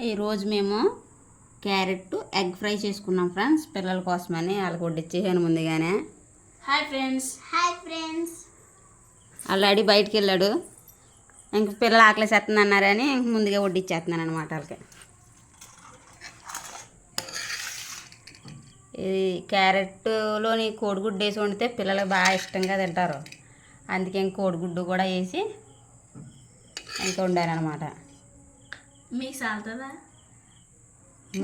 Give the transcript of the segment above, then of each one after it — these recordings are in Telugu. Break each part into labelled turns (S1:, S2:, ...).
S1: ఈరోజు మేము క్యారెట్ ఎగ్ ఫ్రై చేసుకున్నాం ఫ్రెండ్స్. పిల్లల కోసమని వాళ్ళకి వడ్డిచ్చేసాను ముందుగానే. Hi friends. ఆల్రెడీ బయటికి వెళ్ళాడు. ఇంక పిల్లలు ఆకలేసేస్తుంది అన్నారని ఇంక ముందుగా వడ్డిచ్చేస్తున్నాను అనమాట వాళ్ళకి. ఇది క్యారెట్లోని కోడిగుడ్డు వేసి వండితే పిల్లలు బాగా ఇష్టంగా తింటారు. అందుకే ఇంక కోడిగుడ్డు కూడా వేసి ఇంక వండాను అనమాట.
S2: మీకు సాగుతుందా?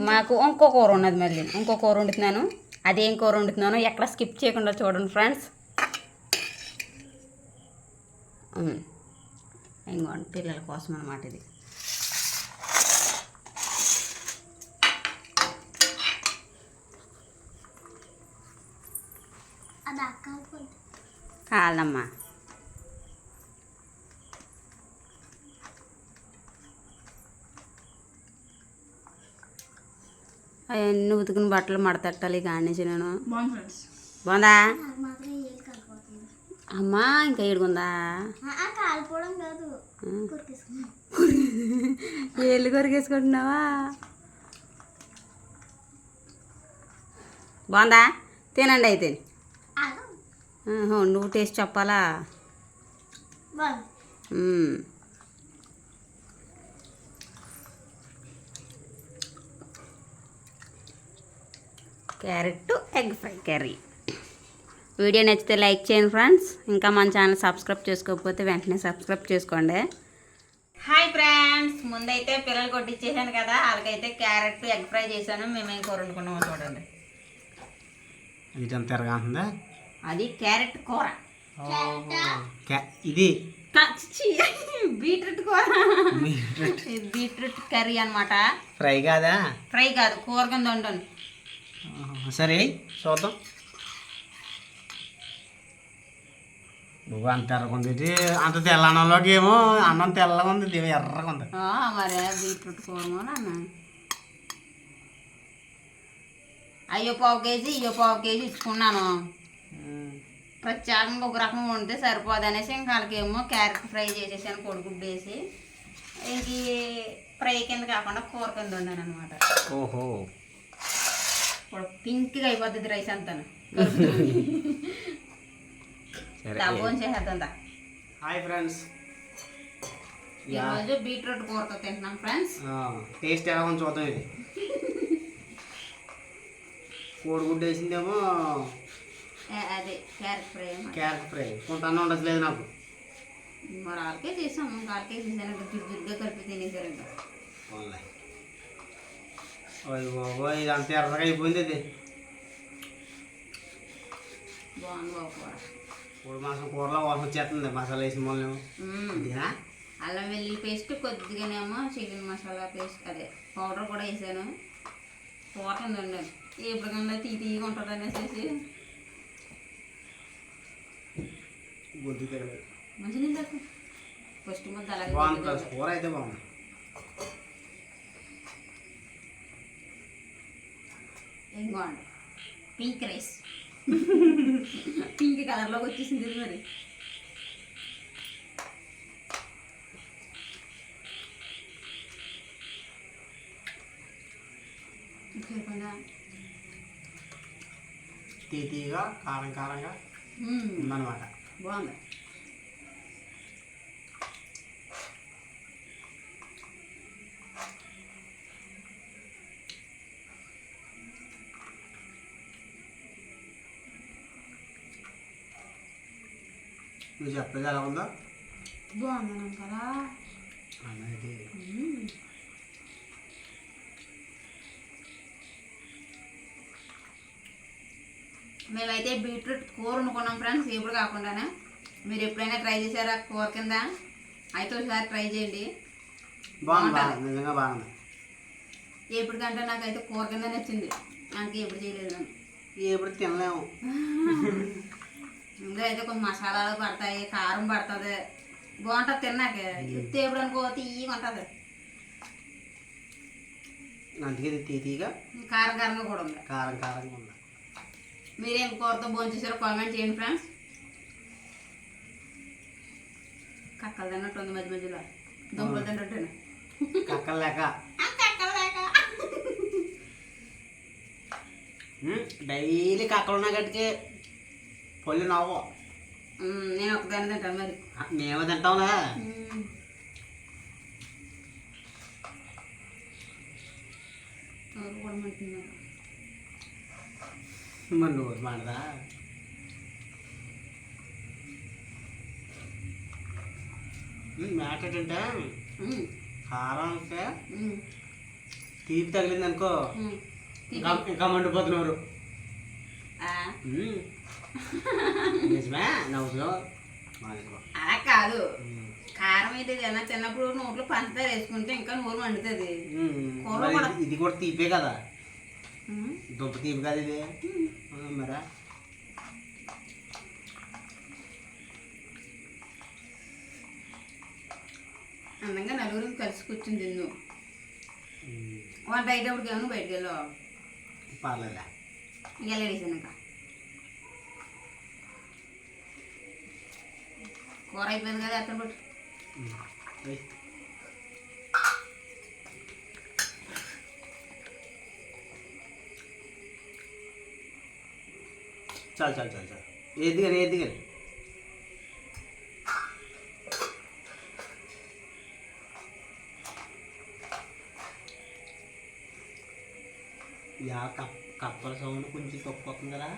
S1: మాకు ఇంకో కూర ఉన్నది, మళ్ళీ ఇంకో కూర వండుతున్నాను. అదేం కూర వండుతున్నాను ఎక్కడ స్కిప్ చేయకుండా చూడండి ఫ్రెండ్స్. ఇంకోండి పిల్లల కోసం అనమాట ఇది. కాదమ్మా, అవన్నీ ఉతికిన బట్టలు మడతట్టాలి కానీ నేను. బాగుందా అమ్మా? ఇంకా ఏడుకుందా? ఏళ్ళు కొరికేసుకుంటున్నావా? బాగుందా? తినండి అయితే. నువ్వు టేస్ట్ చెప్పాలా? Carrot egg fry curry. Video నచ్చితే లైక్ చేయండి ఫ్రెండ్స్. ఇంకా మన ఛానల్ సబ్స్క్రైబ్ చేసుకోకపోతే వెంటనే సబ్స్క్రైబ్ చేసుకోండి. హాయ్ ఫ్రెండ్స్, ముందైతే పిల్లలు కొట్టించేసాను కదా, వాళ్ళకైతే క్యారెట్ ఎగ్ ఫ్రై చేశాను. మేమేం కూర వండుకున్నామో చూడండి. అది క్యారెట్ కూర,
S3: ఇది
S1: బీట్రూట్ కూర, బీట్రూట్ కర్రీ అనమాట.
S3: ఫ్రై కాదా?
S1: ఫ్రై కాదు, కూర కింద వండండి.
S3: సరే చూద్దాం. నువ్వు అంత ఎర్రగుంది, అంత తెల్లన్నంలోకి ఏమో అన్నం తెల్లగా ఉంది, ఎర్రగా ఉంది.
S1: మరి బీట్రూట్ కూరమో నాన్న. అయ్యో పావు కేజీ ఇచ్చుకున్నాను. ప్రత్యేకంగా ఒక రకం వండితే సరిపోదు అనేసి ఇంకా వాళ్ళకేమో క్యారెట్ ఫ్రై చేసేసాను కోడిగుడ్డు వేసి. ఇంక ఫ్రై కింద కాకుండా కూర కింద వండాను అనమాట.
S3: ఓహో,
S1: ఇప్పుడు పింక్గా అయిపోతుంది రైస్ అంతా. చేసేద్దా.
S3: హాయ్ ఫ్రెండ్స్,
S1: ఈరోజు బీట్రూట్ కూరతో తింటున్నాం ఫ్రెండ్స్.
S3: టేస్ట్ ఎలా ఉంది చూద్దాం. ఇది కోడిగుడ్డు వేసిందేమో
S1: అదే క్యారెట్ ఫ్రై.
S3: కొంత అన్నం ఉండట్లేదు నాకు.
S1: మరి వాళ్ళకే చేసాము, వాళ్ళకే చేసాను. దుడ్డుగా కలిపి తినేసారు.
S3: ఇది అంత ఎర్రగా అయిపోయింది. ఇది
S1: బాగుంది బాబు కూర.
S3: కోడి మాంసం కూరలో వాసన వచ్చేస్తుంది మసాలా వేసిన వాళ్ళు.
S1: అల్లం వెల్లుల్లి పేస్ట్, కొద్దిగానేమో చికెన్ మసాలా పేస్ట్, అదే పౌడర్ కూడా వేసాను. కూర కింద వండాను. ఎప్పటికన్నా తీగా ఉంటుంది అనేసి మంచి నీళ్ళు ఫస్ట్ ముద్ద అలాగే
S3: కూర అయితే బాగుంది.
S1: ఇంకోండి పింక్ రైస్, పింక్ కలర్లోకి వచ్చేసింది మరి.
S3: తీగా కారం కారంగా ఉందన్నమాట.
S1: బాగుంది.
S3: నువ్వు చెప్పేది ఎలా ఉందో?
S1: బాగుంది కదా. మేమైతే బీట్రూట్ కూర వండుకున్నాం ఫ్రెండ్స్, ఎప్పుడు కాకుండానే. మీరు ఎప్పుడైనా ట్రై చేశారా కూర కింద? అయితే ఒకసారి ట్రై చేయండి.
S3: బాగుంది.
S1: ఎప్పటికంటే నాకైతే కూర కింద నచ్చింది. నాకు ఎప్పుడు చేయలేదు నేను.
S3: ఎప్పుడు తినలేము.
S1: ఇందులో అయితే కొంచెం మసాలాలు పడతాయి, కారం పడుతుంది, బాగుంటుంది. తిన్నాక ఎత్తే ఎప్పుడు అనుకో తీయగా ఉంటుంది.
S3: అందుకే తీగా
S1: కారం కారంగా కూడా ఉంది.
S3: కారంగా ఉంది.
S1: మీరేం కూరతో భోంచేసారో కామెంట్ చేయండి ఫ్రెండ్స్. కక్కలు తిన్నట్టు ఉంది మధ్య మధ్యలో, దుంపలు తిన్నట్టు.
S3: కక్కలు లేక డైలీ కక్కలున్న గట్టికి పొల్లి నవ్వు.
S1: నేను ఒకదాన్ని తింటాను మరి.
S3: మేము తింటాంలే. మరి నోరు మాడదా? మ్యాటర్ ఏంటంటే కారం వస్తే తీపి తగిలింది అనుకో ఇంకా మండిపోతున్నారు. నిజమే నవ్వులో
S1: అలా కాదు, కారం అయితే తిన్నప్పుడు నోట్లో పంచదార వేసుకుంటే ఇంకా నోరు మండుతుంది.
S3: ఇది కూడా తీపే కదా, దుంప తీపి కదా ఇది మరా.
S1: అందంగా నలుగురు కలిసి కూర్చుని తిన్ను. వంట అయ్యేటప్పటికి ఏమన్నా బయటకు వెళ్ళావు?
S3: పర్లేదా
S1: ఇంకా వేసాను. కూర అయిపోయింది కదా, అక్కడ పట్టు.
S3: చాలు చాలు చాలు చాలు. ఏది కానీ ఏది కానీ కప్పల సౌండ్ కొంచెం తక్కువ వస్తుంది కదా.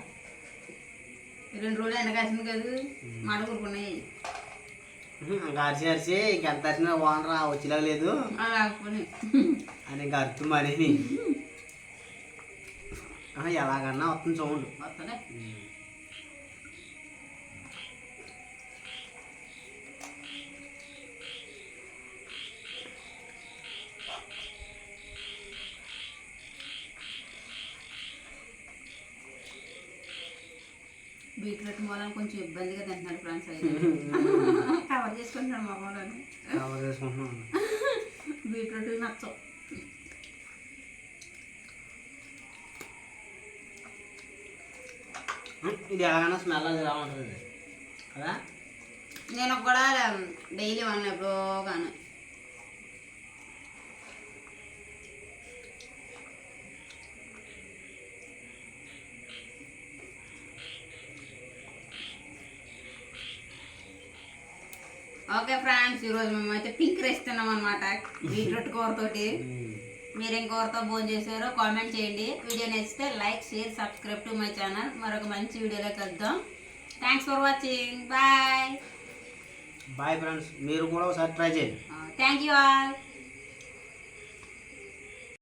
S1: 2 రోజులు ఎండకాసింది కదా, మాట కూరుకున్నాయి.
S3: ఇంకా అరిసి అరిసి ఇంకెంత అరిసినా ఓనరా వచ్చేలా లేదు అని ఇంకా అర్థం మరి ఎలాగన్నా వస్తుంది సౌండ్.
S1: వస్తుందా? బీట్రూట్ మూలం కొంచెం ఇబ్బందిగా తింటున్నాడు ఫ్రెండ్స్. అయితే కవర్ చేసుకుంటున్నాడు మా మూలని.
S3: కవర్ చేసుకుంటున్నాను.
S1: బీట్రూట్ నచ్చవు.
S3: ఇది ఎలాగైనా స్మెల్ అది ఎలా ఉంటుంది కదా.
S1: నేను కూడా డైలీ వన్ ఎప్పుడో కానీ. ఓకే ఫ్రెండ్స్, ఈరోజు మేమైతే పింక్ రైస్ తిన్నాం అనమాట, బీట్రూట్ కూరతోటి. మీరేం కూరతో భోజనం చేశారో కామెంట్ చేయండి. వీడియో నచ్చితే like, share, subscribe to my channel. మరొక మంచి వీడియోలో కలుద్దాం. Thanks for watching. Bye
S3: bye friends. మీరు కూడా ఒకసారి ట్రై చేయండి.
S1: Thank you all.